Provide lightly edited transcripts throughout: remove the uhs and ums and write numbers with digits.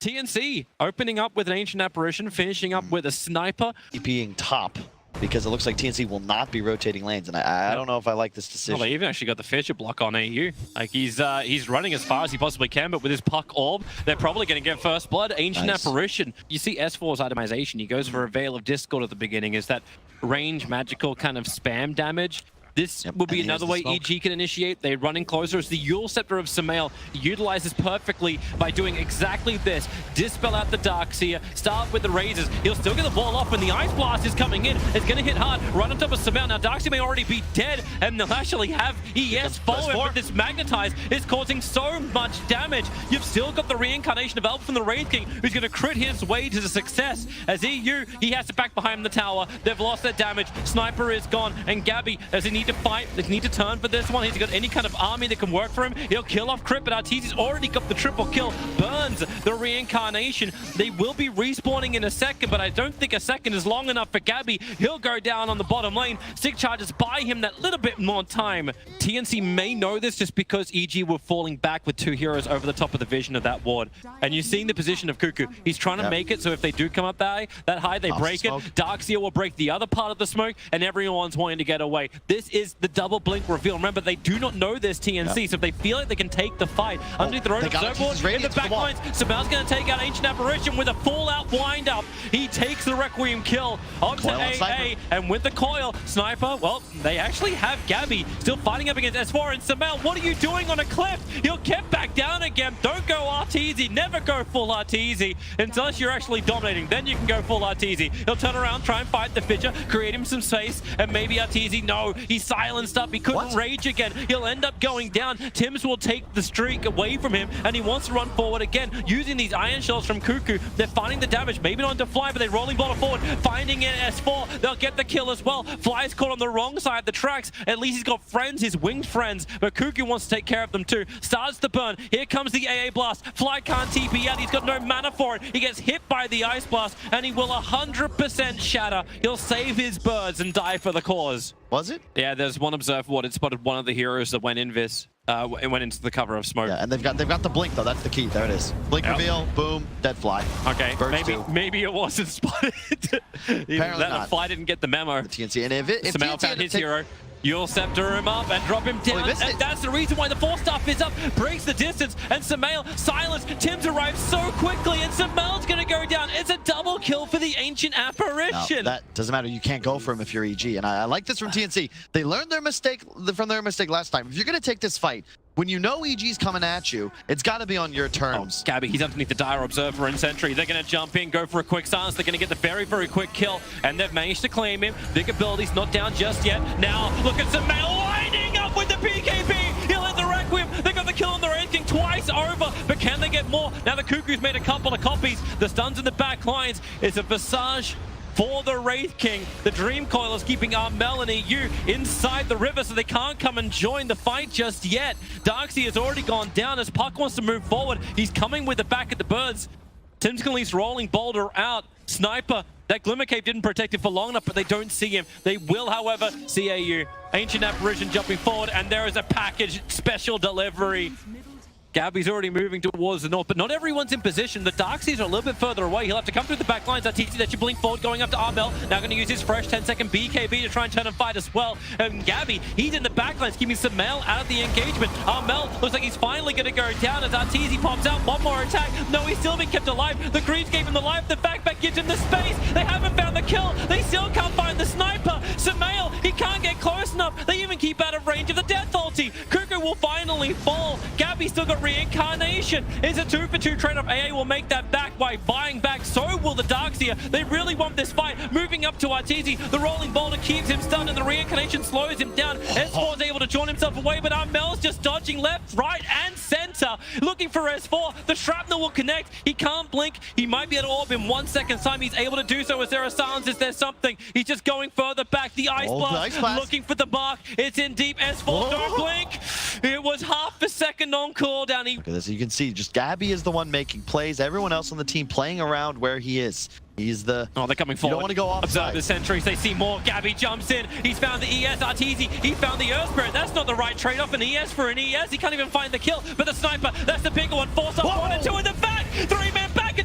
TNC opening up with an Ancient Apparition, finishing up with a Sniper. Being top, because it looks like TNC will not be rotating lanes, and I don't know if I like this decision. Well, they even actually got the Fisher block on AU. Like, he's running as far as he possibly can, but with his Puck Orb, they're probably going to get first blood. Ancient Apparition. You see S4's itemization. He goes for a Veil of Discord at the beginning. Is that range magical kind of spam damage? This will be another way EG can initiate. They run in closer as the Eul Scepter of Sumail utilizes perfectly by doing exactly this. Dispel out the Darkseer, start with the Razors. He'll still get the ball off when the Ice Blast is coming in. It's going to hit hard, run on top of Sumail. Now Darkseer may already be dead, and they'll actually have ES follow him, but this Magnetize is causing so much damage. You've still got the reincarnation of Elf from the Wraith King, who's going to crit his way to the success. As EU, he has to back behind the tower. They've lost their damage. Sniper is gone, and Gabby, as he needs to fight, they need to turn for this one. He's got any kind of army that can work for him. He'll kill off Crit, but Arteezy's already got the triple kill. Burns the reincarnation. They will be respawning in a second, but I don't think a second is long enough for Gabby. He'll go down on the bottom lane. Sig charges buy him that little bit more time. TNC may know this just because EG were falling back with two heroes over the top of the vision of that ward. And you're seeing the position of Cuckoo. He's trying to make it so if they do come up that high, they break it. Darkseer will break the other part of the smoke, and everyone's wanting to get away. This is the double blink reveal. Remember, they do not know this TNC, so if they feel like they can take the fight underneath their own observer in the back lines, Sumail's going to take out Ancient Apparition with a full-out wind-up. He takes the Requiem kill onto AA, and with the coil, Sniper, well, they actually have Gabby still fighting up against S4, and Sumail, what are you doing on a cliff? He'll get back down again. Don't go Arteezy. Never go full Arteezy unless you're actually dominating. Then you can go full Arteezy. He'll turn around, try and fight the Fissure, create him some space, and maybe Arteezy, no, he's silenced up. He couldn't rage again. He'll end up going down. Tims will take the streak away from him, and he wants to run forward again. Using these Iron Shells from Cuckoo, they're finding the damage. Maybe not into Fly, but they're rolling ball forward, finding it S4. They'll get the kill as well. Fly's caught on the wrong side of the tracks. At least he's got friends, his winged friends, but Cuckoo wants to take care of them too. Starts to burn. Here comes the AA Blast. Fly can't TP out. He's got no mana for it. He gets hit by the Ice Blast, and he will 100% shatter. He'll save his birds and die for the cause. Was it? Yeah, there's one observer ward. It spotted one of the heroes that went in this. It went into the cover of smoke. Yeah, and they've got the blink though. That's the key. There it is. Blink reveal. Boom. Dead Fly. Okay. Maybe it wasn't spotted. Apparently not. Fly didn't get the memo. The TNC, and if Sumail found his hero. You'll scepter him up and drop him down, and that's the reason why the 4-staff is up, breaks the distance, and Sumail silenced. Tims arrives so quickly, and Sumail's gonna go down. It's a double kill for the Ancient Apparition. No, that doesn't matter. You can't go for him if you're EG, and I like this from TNC. They learned their mistake from their mistake last time. If you're gonna take this fight, when you know EG's coming at you, it's got to be on your terms. Gabby, he's underneath the Dire Observer and Sentry. They're going to jump in, go for a quick silence. They're going to get the very, very quick kill, and they've managed to claim him. Big abilities, not down just yet. Now, look at Sumail winding up with the BKB. He'll hit the Requiem. They got the kill on the Wraith King twice over, but can they get more? Now the Cuckoo's made a couple of copies. The stuns in the back lines. It's a Visage for the Wraith King. The Dream Coil is keeping Armel and EU inside the river, so they can't come and join the fight just yet. Darkseer has already gone down as Puck wants to move forward. He's coming with the back of the birds. Tims can at least rolling Boulder out. Sniper, that Glimmer Cave didn't protect him for long enough, but they don't see him. They will, however, see AU. Ancient Apparition jumping forward, and there is a package special delivery. Gabby's already moving towards the north, but not everyone's in position. The Darkseers are a little bit further away. He'll have to come through the back lines. Arteezy that should blink forward, going up to Armel. Now going to use his fresh 10-second BKB to try and turn and fight as well. And Gabby, he's in the back lines, keeping Sumail out of the engagement. Armel looks like he's finally going to go down as Arteezy pops out. One more attack. No, he's still being kept alive. The Greaves gave him the life. The backpack gives him the space. They haven't found the kill. They still can't find the sniper. Sumail, he can't get close enough. They even keep out of range of the death ulti. Cuckoo will finally fall. Gabby still got reincarnation. It's a 2-for-2 trade-off. AA will make that back by buying back. So will the Darkseer. They really want this fight. Moving up to Arteezy. The rolling boulder keeps him stunned, and the reincarnation slows him down. S4 is able to draw himself away, but Armel's just dodging left, right, and center. Looking for S4. The shrapnel will connect. He can't blink. He might be able to orb in 1 second time. He's able to do so. Is there a silence? Is there something? He's just going further back. The Ice Blast. Looking for the mark. It's in deep. S4 don't blink. It was half a second on cooldown. Look at this. You can see just Gabby is the one making plays. Everyone else on the team playing around where he is. He's the... Oh, they're coming forward. You don't want to go offside. Observe the sentries. They see more. Gabby jumps in. He's found the ES. Arteezy, he found the Earth Spirit. That's not the right trade-off. An ES for an ES. He can't even find the kill. But the Sniper, that's the bigger one. Force off 1 and 2 in the back. 3-man back.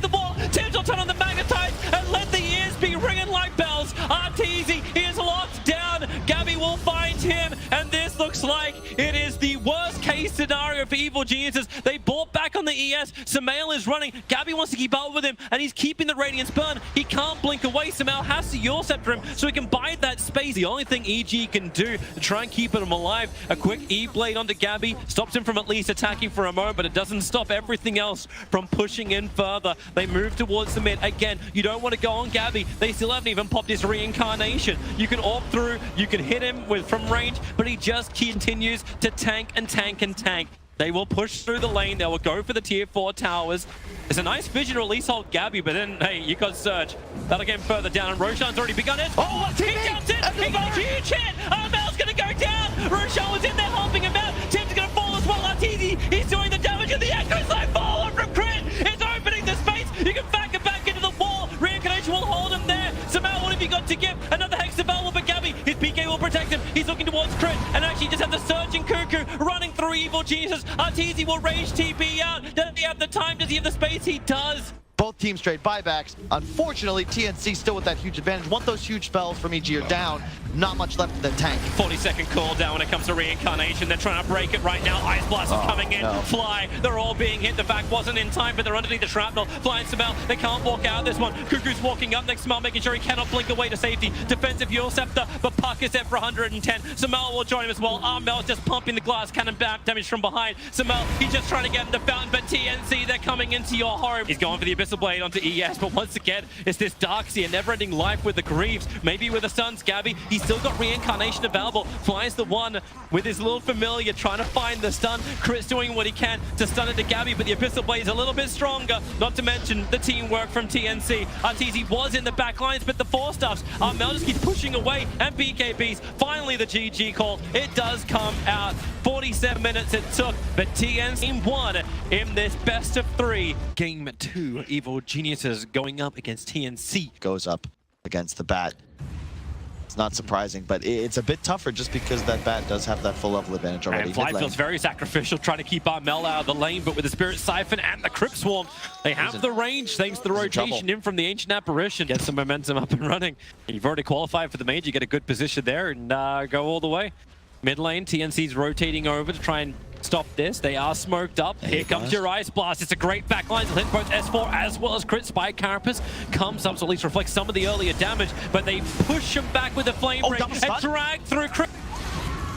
Evil Geniuses. They bought back on the ES. Samael is running. Gabby wants to keep up with him, and he's keeping the Radiance burn. He can't blink away. Samael has to Eul Scepter him so he can bide that space. The only thing EG can do to try and keep him alive, a quick E-Blade onto Gabby, stops him from at least attacking for a moment, but it doesn't stop everything else from pushing in further. They move towards the mid. Again, you don't want to go on Gabby. They still haven't even popped his reincarnation. You can AWP through, you can hit him from range, but he just continues to tank and tank and tank. They will push through the lane. They will go for the tier 4 towers. It's a nice vision to at least hold Gabby, but then, hey, you got Surge. That'll get him further down, and Roshan's already begun it. Oh, he jumps in! He got a huge hit! Mel's gonna go down! Roshan was in there helping him out. Tim's gonna fall as well. Arteezy, he's doing the damage, and the Echo's like falling from Crit! It's opening the space! You can back him back into the wall! Reincarnation will hold him there! Somehow, what have you got to give? Another Hex available for Gabby. His PK will protect him. He's looking towards Crit, and actually just have the Surge and Cuckoo running through Evil Jesus. Arteezy will rage TP out. Does he have the time? Does he have the space? He does. Both teams trade buybacks. Unfortunately, TNC still with that huge advantage. Want those huge spells from EG are down. Not much left in the tank. 40-second cooldown when it comes to reincarnation. They're trying to break it right now. Ice Blast are coming in. No. Fly. They're all being hit. The fact wasn't in time, but they're underneath the shrapnel. Flying Samael. They can't walk out of this one. Cuckoo's walking up next. Samael making sure he cannot blink away to safety. Defensive Eul Scepter, but Puck is set for 110. Samael will join him as well. Mel's just pumping the glass cannon damage from behind. Samael, he's just trying to get him to Fountain, but TNC, they're coming into your home. He's going for the Abyssal Blade onto ES, but once again, it's this Darkseer, never-ending life with the Greaves. Maybe with the Suns, Gabby, he's still got reincarnation available. Flies the one with his little familiar, trying to find the stun. Crit's doing what he can to stun it to Gabby, but the Abyssal Blade is a little bit stronger, not to mention the teamwork from TNC. Arteezy was in the back lines, but the 4-stuffs, Mel just keeps pushing away, and BKBs, finally the GG call. It does come out. 47 minutes it took, but TNC won in this best of 3. Game 2, Evil Geniuses going up against TNC. Goes up against the bat. It's not surprising, but it's a bit tougher just because that bat does have that full level advantage already. And Fly feels very sacrificial, trying to keep Mel out of the lane, but with the Spirit Siphon and the Crypt Swarm, they have the range thanks to the rotation in from the Ancient Apparition. Get some momentum up and running. And you've already qualified for the major, get a good position there and go all the way. Mid lane, TNC's rotating over to try and stop this. They are smoked up. Here comes your Ice Blast. It's a great backline to hit both S4 as well as Crit. Spike Carapace comes up to at least reflect some of the earlier damage, but they push him back with the Flame Ring and drag through Crit.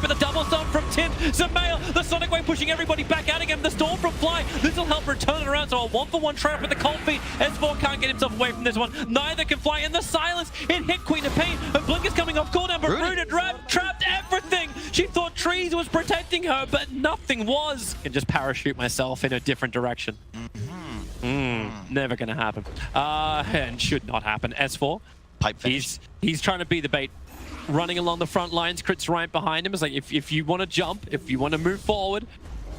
With a double stun from Tim. Samael, the Sonic Wave pushing everybody back out again. The Storm from Fly. This will help return it around. So a 1-for-1 trap with the Cold Feet. S4 can't get himself away from this one. Neither can Fly. And the silence, it hit Queen of Pain. And Blink is coming off cooldown, but Rooted trapped everything. She thought Trees was protecting her, but nothing was. I can just parachute myself in a different direction. Never gonna happen. And should not happen. S4. Pipe finish. He's trying to be the bait. Running along the front lines, Crit's right behind him. It's like, if you want to jump, if you want to move forward,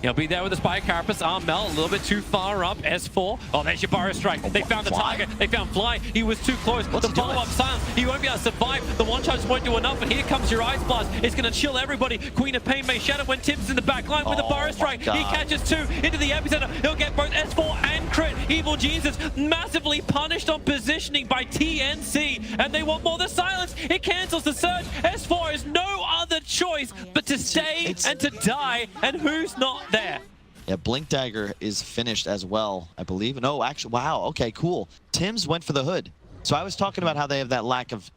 he'll be there with the Spike Carapace. Mel a little bit too far up. S4. Oh, there's your Burrow Strike. They found the target. They found Fly. He was too close. The follow-up silence. He won't be able to survive. The one charge won't do enough, and here comes your Ice Blast. It's going to chill everybody. Queen of Pain may shatter when Tim's in the back line with the Burrow Strike. He catches 2 into the epicenter. He'll get both S4 and Crit. Evil Jesus massively punished on positioning by TNC, and they want more. The silence. It cancels the surge. S4 has no other choice but to stay and to die, and who's not there? Yeah, Blink Dagger is finished as well, I believe. No, actually, wow, okay, cool. Tim's went for the hood. So I was talking about how they have that lack of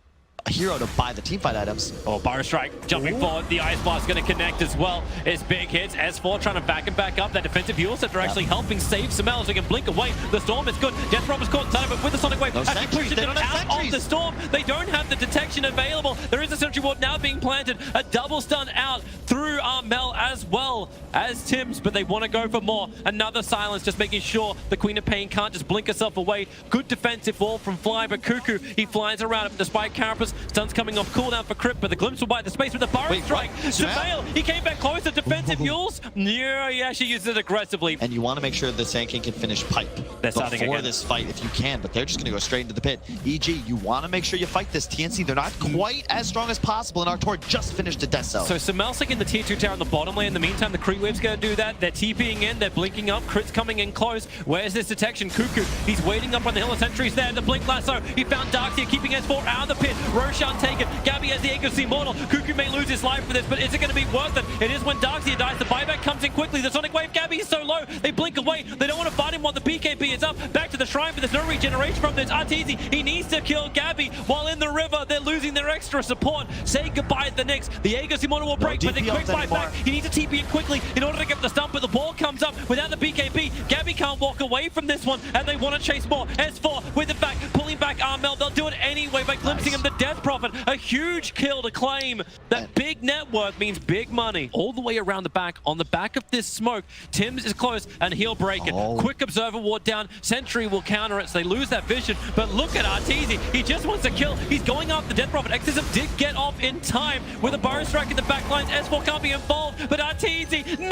a hero to buy the teamfight items. Oh, Burrow Strike jumping forward. The Ice Blast going to connect as well. It's big hits. S4 trying to back him back up. That defensive Eul Scepter actually helping save Samael so he can blink away. The Storm is good. Death Rob is caught inside of it with the Sonic Wave. Actually pushing it out of the Storm. They don't have the detection available. There is a Sentry Ward now being planted. A double stun out through Mel as well as Tim's, but they want to go for more. Another silence, just making sure the Queen of Pain can't just blink herself away. Good defensive wall from Fly, but Cuckoo, he flies around it despite Carapace. Stun's coming off cooldown for Crypt, but the Glimpse will buy the space with the Burrow Strike. Samael, he came back closer. Defensive Euls. Yeah, he actually uses it aggressively. And you want to make sure the Sand King can finish Pipe before this fight if you can, but they're just going to go straight into the pit. EG, you want to make sure you fight this. TNC, they're not quite as strong as possible, and Artor just finished a death zone. So Samael's in the tier 2 tower on the bottom lane. In the meantime, the Creep Wave's going to do that. They're TPing in, they're blinking up. Crit's coming in close. Where's this detection? Cuckoo, he's waiting up on the hill of sentries there. The blink lasso, he found Darkseer, keeping S4 out of the pit. Roshan taken. Gabby has the Aegis Immortal. Cuckoo may lose his life for this, but is it going to be worth it? It is when Darkseer dies. The buyback comes in quickly. The Sonic Wave, Gabby is so low. They blink away. They don't want to fight him while the BKB is up. Back to the shrine, but there's no regeneration from this. Arteezy, he needs to kill Gabby while in the river. They're losing their extra support. Say goodbye to the Knicks. The Aegis Immortal will break, but they quick fight back. He needs to TP in quickly in order to get the stump, but the ball comes up without the BKB. Gabby can't walk away from this one, and they want to chase more. S4 with it back, pulling back Armel. They'll do it anyway by glimpsing him the Death Prophet. A huge kill to claim. That big net worth means big money. All the way around the back, on the back of this smoke, Tims is close, and he'll break it. Quick Observer Ward down. Sentry will counter it, so they lose that vision. But look at Arteezy. He just wants to kill. He's going after the Death Prophet. Exorcism did get off in time with a Burrow Strike in the back lines. S4 can't be involved, but Arteezy, no!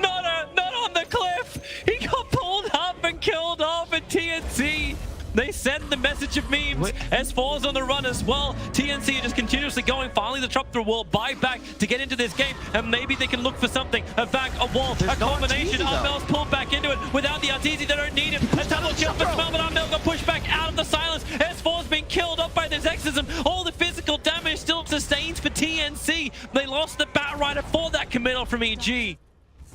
Not on the cliff! He got pulled up and killed off at TNC. They send the message of memes. S4's on the run as well. TNC are just continuously going. Finally, the drop through wall. Buy back to get into this game, and maybe they can look for something. A back, a wall, a combination. Armel's pulled back into it. Without the Arteezy, they don't need him. A double kill for Smell, but Armel got pushed back out of the silence. S4's been killed off by this Exorcism. All the physical damage still sustains for TNC. They lost the Bat Rider for that committal from EG.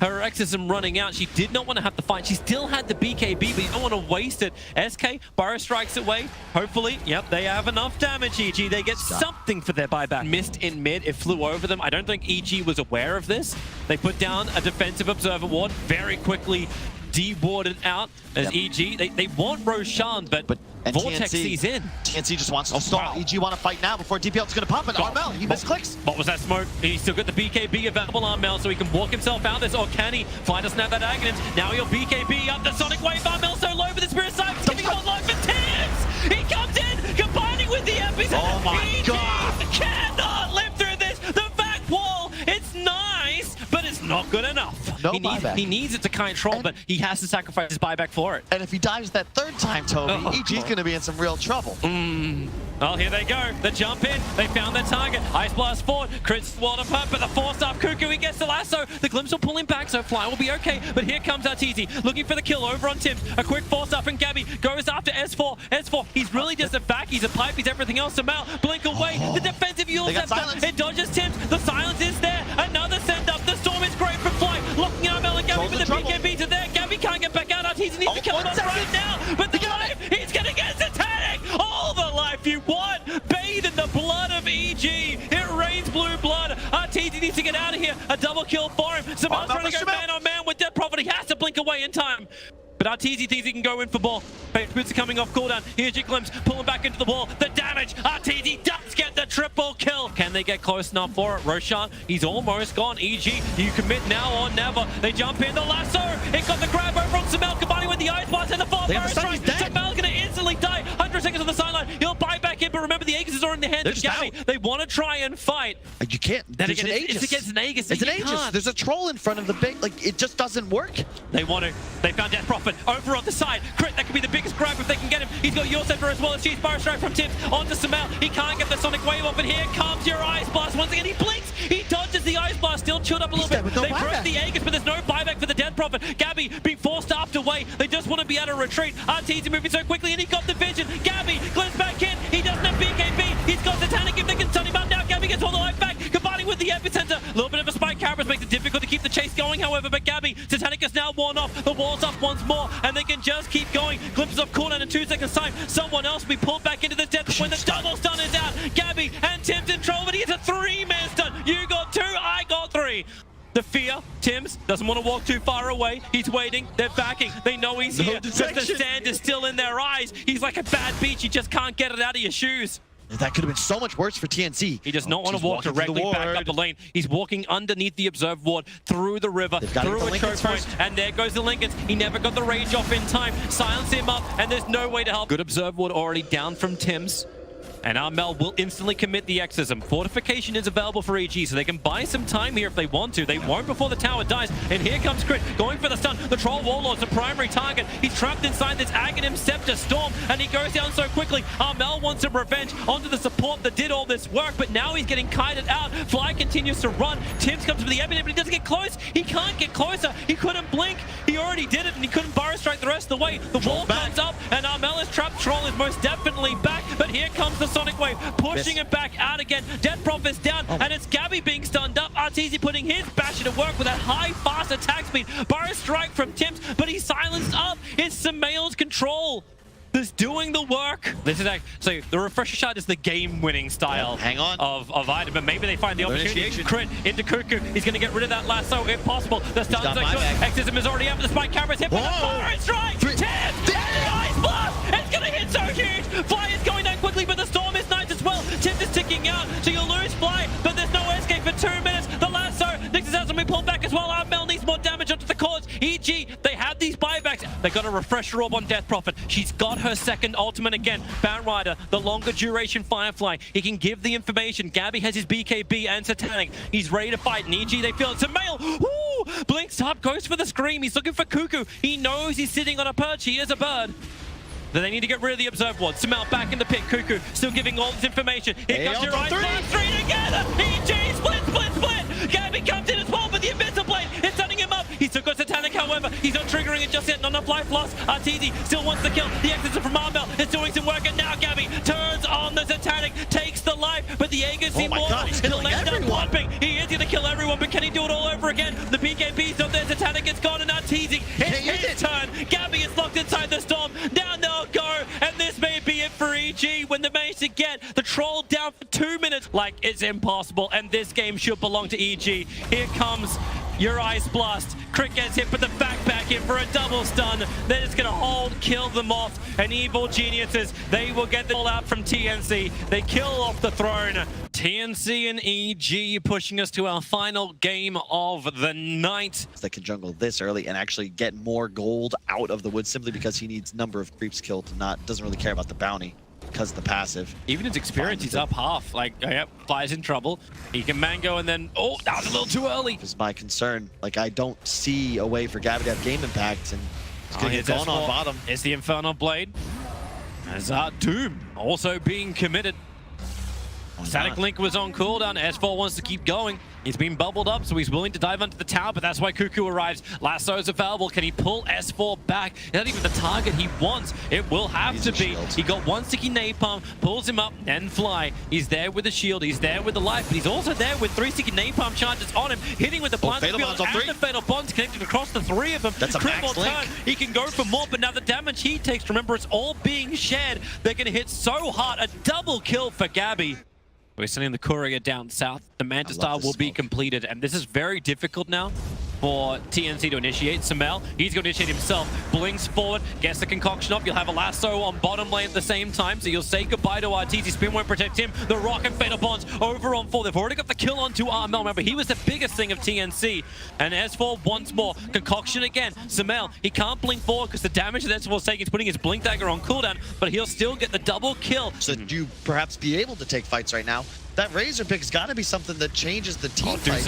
Her Exorcism running out. She did not want to have to fight. She still had the BKB, but you don't want to waste it. SK, Burrow strikes away. Hopefully, yep, they have enough damage, EG. They get something for their buyback. Missed in mid. It flew over them. I don't think EG was aware of this. They put down a defensive Observer Ward very quickly. De-warded out as EG. They want Roshan, but Vortex sees in. TNC just wants to stall. EG want to fight now before DPL's going to pump it. Armel, he misclicks. What was that smoke? He's still got the BKB available, Armel, so he can walk himself out this. Or can he find a snap that Aghanim? Now he'll BKB up the Sonic Wave. Armel so low, but the Spirit Side is giving one life for Tims. He comes in, combining with the epicenter. Oh my God. Cannot live through this. The back wall, it's nice, but it's not good enough. No he needs it to control, but he has to sacrifice his buyback for it. And if he dives that third time, Toby, EG's going to be in some real trouble. Well, here they go. The jump in. They found their target. Ice Blast forward. Crits walled up, but the force-up Cuckoo, he gets the lasso. The Glimpse will pull him back, so Fly will be okay. But here comes Arteezy, looking for the kill over on Tims. A quick force-up, and Gabby goes after S4. S4, he's really just a back. He's a pipe. He's everything else. Mal, blink away. The defensive Yule Scepter. It dodges Tims. The silence is there. Another send-up. The storm is great for Fly. Locking out Mel and Gabby with the BKB to there. Gabby can't get back out. Arteezy needs to kill him right now. But the life, he's going to get satanic. All the life you want. Bathe in the blood of EG. It rains blue blood. Arteezy needs to get out of here. A double kill for him. Samel's trying to go man on man with Death Prophet. He has to blink away in time. But Arteezy thinks he can go in for ball. Fate Boots are coming off cooldown. Here's your glimpse. Pulling back into the wall. The damage. Arteezy does get the triple kill. Can they get close enough for it? Roshan, he's almost gone. EG, you commit now or never. They jump in. The lasso. It got the grab over on Samel, combining with the Ice Blast and the fall. Samel's going to instantly die. 100 seconds on the sideline. He'll buy back in, but remember the Aegis is already in the hands of Gabby. They want to try and fight. You can't. It's against an Aegis. It's an Aegis. There's a troll in front of the big. Like, it just doesn't work. They want to. They found Death Prophet over on the side. Crit, that could be the biggest grab if they can get him. He's got your center as well as she's Burrow Strike from Tims onto Samel. He can't get the Sonic Wave off, and here comes your Ice Blast. Once again, he blinks. He dodges the Ice Blast, still chilled up a little bit. They broke the Aegis, but there's no buyback for the Death Prophet. Gabby being forced to up away. They just want to be able to retreat. Arteezy moving so quickly, and he got the vision. Gabby glimpses back in. He doesn't have BKB. He's got Satanic if they can stun him up now. Gabby gets all the life back, combining with the epicenter. A little bit of a spike Carapace makes it difficult to keep the chase going, however, but Gabby, Satanic is now worn off. The wall's up once more, and they can just keep going. Glimpses of cooldown in 2 seconds time. Someone else will be pulled back into the death when the double stun is out. Gabby and Tims in trouble, but he gets a 3-man stun. You got 2, I got 3. The fear, Tims doesn't want to walk too far away. He's waiting, they're backing, they know he's here. Just the sand is still in their eyes. He's like a bad beach, you just can't get it out of your shoes. That could have been so much worse for TNC. He does not want to walk directly back up the lane. He's walking underneath the Observe Ward, through the river, through a choke point, and there goes the Lincolns. He never got the rage off in time. Silence him up, and there's no way to help. Good Observe Ward already down from Tims. And Armel will instantly commit the Exorcism. Fortification is available for EG, so they can buy some time here if they want to. They won't before the tower dies. And here comes Crit, going for the stun. The Troll Warlord's the primary target. He's trapped inside this Aghanim Scepter Storm, and he goes down so quickly. Armel wants some revenge onto the support that did all this work, but now he's getting kited out. Fly continues to run. Tims comes for the Ebony, but he doesn't get close. He can't get closer. He couldn't blink. He already did it, and he couldn't Burrow Strike the rest of the way. The wall comes up, and Armel is trapped. Troll is most definitely back, but here comes the Sonic Wave, pushing him back out again. Death Prophet's down, and it's Gabby being stunned up. Arteezy putting his basher to work with that high, fast attack speed. Burrow strike from Tims, but he's silenced up. It's Sumail's control that's doing the work. This is so the refresher shot is the game-winning style of item, but maybe they find the opportunity. Crit into Cuckoo. He's going to get rid of that lasso if possible. The stun's so good. Exism is already out, but the spike camera's hit by the fire and strike. Tims and the ice blast. It's going to hit so huge. Fly is going down quickly, but the storm is nice as well. Tims is ticking out, so you'll lose Fly, but there's no escape for 2 minutes. The lasso, Nix's has to be pulled back as well. Mel needs more damage onto the cores. EG, they have these buybacks. They got a refresher orb on Death Prophet. She's got her second ultimate again. Batrider, the longer duration Firefly. He can give the information. Gabby has his BKB and Satanic. He's ready to fight. And EG, they feel it. Sumail, woo! Blinks up, goes for the scream. He's looking for Cuckoo. He knows he's sitting on a perch. He is a bird. Then they need to get rid of the Observe Ward. Sumail back in the pit. Cuckoo still giving all this information. Here comes your eyes. Three together. EG, split. Gabby comes in as well with the Invincible Blade. It's sending him up. He's still got Satanic, however. He's not triggering it just yet. Not enough life lost. Arteezy still wants to kill. The exit from Armel is doing some work, and now Gabby turns on the Satanic, takes the life, but the Aegis it'll let down pumping. He is going to kill everyone, but can he do it all over again? The BKB's not there. Satanic is gone, and Arteezy, it's his turn. Gabby is locked inside the storm. Down they'll go, and this may be it for EG when they manage to get the troll down for 2 minutes. Like, it's impossible, and this game should belong to EG. Here comes your Ice Blast. Crit gets hit, but the back in for a double stun. They're just gonna hold, kill them off, and Evil Geniuses, they will get the all out from TNC. They kill off the throne. TNC and EG pushing us to our final game of the night. They can jungle this early and actually get more gold out of the wood simply because he needs number of creeps killed to doesn't really care about the bounty. Because of the passive. Even his experience, he's up half. Like, yep, Fly's in trouble. He can mango and then, oh, that was a little too early. This is my concern. Like, I don't see a way for Gabby to have game impact, and it's going to get gone on bottom. It's the Infernal Blade. As Doom also being committed. Static Link was on cooldown. S4 wants to keep going. He's been bubbled up, so he's willing to dive onto the tower, but that's why Cuckoo arrives. Lasso is available. Can he pull S4 back? Is that even the target he wants? It will have to be. He got one sticky napalm, pulls him up, and Fly. He's there with the shield. He's there with the life, but he's also there with 3 sticky napalm charges on him, hitting with the blind field and the fatal bonds connected across the 3 of them. That's a max link. Turn. He can go for more, but now the damage he takes, remember, it's all being shared. They're going to hit so hard. A double kill for Gabby. We're sending the courier down south. The Manta Star will be completed, and this is very difficult now for TNC to initiate. Sumail, he's going to initiate himself. Blinks forward, gets the concoction up. You'll have a lasso on bottom lane at the same time, so you'll say goodbye to Arteezy. Spin won't protect him. The Rock and Fatal Bonds over on 4. They've already got the kill onto Armel. Remember, he was the biggest thing of TNC. And S4 once more. Concoction again. Sumail, he can't blink forward because the damage that S4's taking is putting his blink dagger on cooldown, but he'll still get the double kill. Should you perhaps be able to take fights right now? That Razor pick's got to be something that changes the team fights.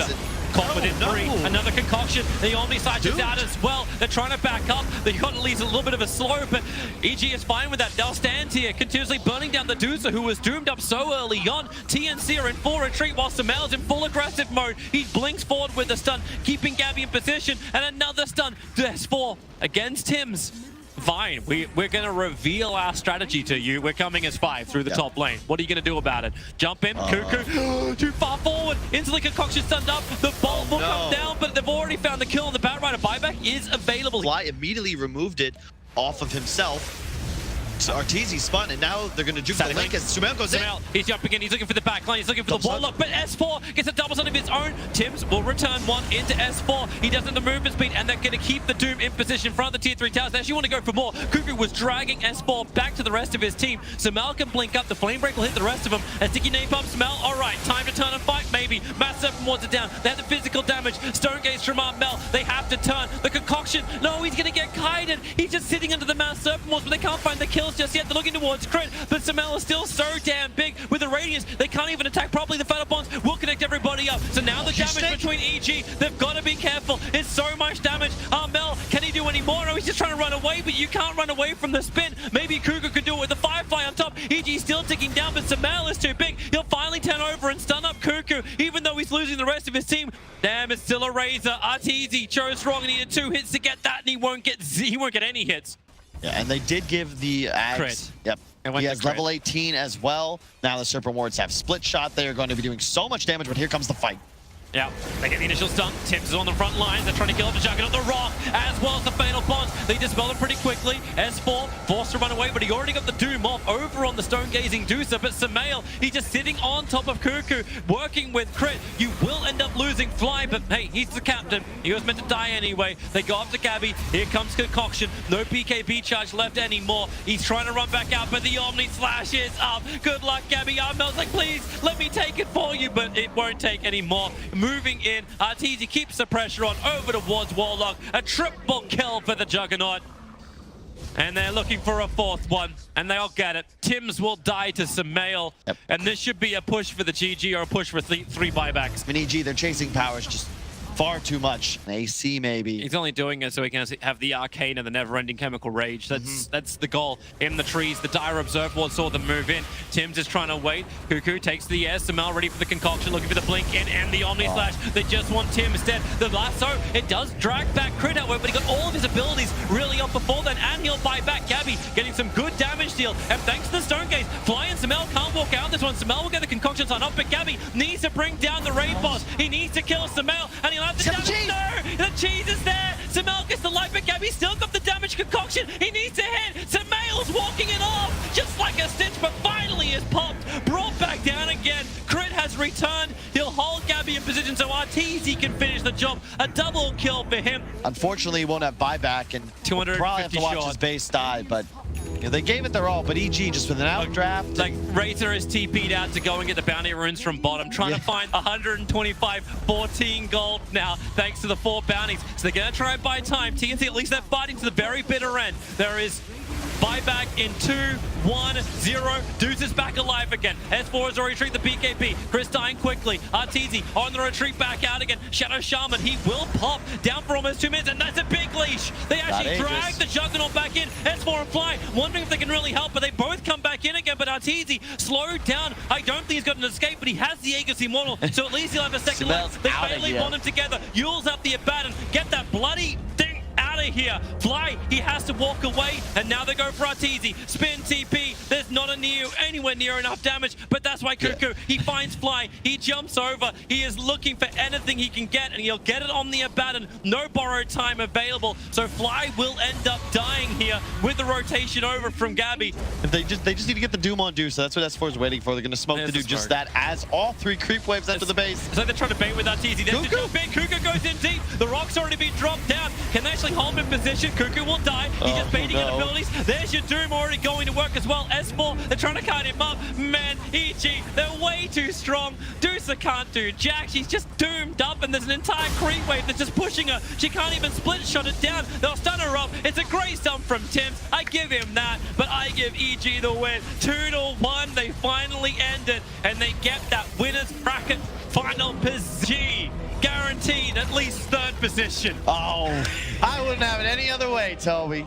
Caught within 3. Another concoction. The Omni Sight is out as well. They're trying to back up. They got at least a little bit of a slow, but EG is fine with that. They'll stand here, continuously burning down the DOTA, who was doomed up so early on. TNC are in full retreat while Sumail's in full aggressive mode. He blinks forward with the stun, keeping Gabby in position, and another stun to S4 against Tims. Fine, we're going to reveal our strategy to you. We're coming as 5 through the top lane. What are you going to do about it? Jump in, Cuckoo, too far forward. Instantly concoction stunned up. The bolt will come down, but they've already found the kill on the Batrider. Buyback is available. Fly immediately removed it off of himself. So Arteezy spun, and now they're going to juke the link as Sumail goes in. He's jumping in, he's looking for the back line, he's looking for the wall lock, but S4 gets a double stun of his own. Tims will return 1 into S4. He doesn't have the movement speed, and they're going to keep the Doom in position in front of the tier 3 towers. They actually want to go for more. Cuckoo was dragging S4 back to the rest of his team. Sumail can blink up, the Flame Break will hit the rest of them. A sticky napalm Sumail, alright, time to turn and fight, maybe. Mass Serpent wants it down. They have the physical damage. Stone Gaze from Armel. They have to turn. The concoction, no, he's going to get kited. He's just sitting under the Mass Serpent walls, but they can't find the kills just yet. They're looking towards crit, but Sumail is still so damn big with the radius. They can't even attack properly. The Fatal Bonds will connect everybody up. So now the damage between EG, they've got to be careful. It's so much damage. Armel, can he do any more? No, he's just trying to run away, but you can't run away from the spin. Maybe Cuckoo could do it with the Firefly on top. EG still ticking down, but Sumail is too big. He'll finally turn over and stun up Cuckoo, even though he's losing the rest of his team. Damn, it's still a Razor. Arteezy chose wrong and needed 2 hits to get that, and he won't get any hits. Yeah, and they did give the Ags. Crit. Yep. He has crit. level 18 as well. Now the Serpent Wards have split shot. They are going to be doing so much damage, but here comes the fight. Yeah, they get the initial stun. Tims is on the front lines. They're trying to kill off the Juggernaut. The Rock, as well as the Fatal Bonds. They dispel him pretty quickly. S4 forced to run away, but he already got the Doom off over on the Stone-Gazing DOTA. But Samael, he's just sitting on top of Cuckoo, working with Crit. You will end up losing Fly, but hey, he's the captain. He was meant to die anyway. They go after Gabby. Here comes Concoction. No BKB charge left anymore. He's trying to run back out, but the Omni Slash is up. Good luck, Gabby. Armel's like, please, let me take it for you, but it won't take any more. Moving in, Arteezy keeps the pressure on over towards Warlock. A triple kill for the Juggernaut. And they're looking for a fourth one, and they'll get it. Tims will die to Samael, and this should be a push for the GG or a push for three buybacks. I mean, EG, their chasing power is just far too much. An AC maybe. He's only doing it so he can have the Arcane and the never-ending Chemical Rage. That's the goal. In the trees, the Dire Observe Ward saw them move in. Tims is trying to wait. Cuckoo takes the air. Samael ready for the Concoction, looking for the blink in and the Omni Slash. They just want Tim instead. The lasso, it does drag back Crit, however, but he got all of his abilities really up before then, and he'll buy back Gabby, getting some good damage deal. And thanks to the Stone Gaze, Fly and Samael can't walk out this one. Samael will get the Concoction sign up, but Gabby needs to bring down the raid boss. He needs to kill Samael, and he'll have the damage. No, the cheese is there. Samael gets the life, but Gabby still got the damage Concoction. He needs to hit. Samael's walking it off, just like a stitch, but finally is popped, brought back down again. Crit has returned. He'll hold Gabby in position so Arteezy can finish the job. A double kill for him. Unfortunately, he won't have buyback, and 250 probably have to watch his base die, but you know, they gave it their all. But EG just with an outdraft. Like, Razor is TP'd out to go and get the bounty runes from bottom, trying to find 125, 14 gold now, thanks to the 4 bounties. So they're going to try and buy time. TNC, at least they're fighting to the very bitter end. There is buyback in 2, 1, 0. Deuce is back alive again. S4 has already retreated the BKB. Chris dying quickly. Arteezy on the retreat back out again. Shadow Shaman, he will pop down for almost 2 minutes, and that's a big leash. They actually drag the Juggernaut back in. S4 and Fly, wondering if they can really help, but they both come back in again. But Arteezy slowed down. I don't think he's got an escape, but he has the Aegis Immortal, so at least he'll have a second life. They finally want him together. Yule's up the Abaddon. Get that bloody thing out of here. Fly, he has to walk away, and now they go for Arteezy. Spin TP, there's not anywhere near enough damage, but that's why Cuckoo, he finds Fly, he jumps over, he is looking for anything he can get, and he'll get it on the Abaddon. No borrowed time available, so Fly will end up dying here with the rotation over from Gabby. They just need to get the Doom on Deuce, so that's what S4 is waiting for. They're going to smoke to do just that as all 3 creep waves enter the base. So they're trying to bait with Arteezy. Cuckoo goes in deep. The rock's already been dropped down. Can they actually hold him in position? Cuckoo will die. He's just baiting in abilities. There's your Doom already going to work as well. S4, they're trying to cut him up. Man, EG, they're way too strong. Deuce can't do jack. She's just doomed up, and there's an entire creep wave that's just pushing her. She can't even split shot it down. They'll stun her up. It's a great stun from Tims. I give him that, but I give EG the win. 2-1, they finally end it, and they get that winner's bracket final position. Guaranteed at least 3rd position. Oh, I wouldn't have it any other way, Toby.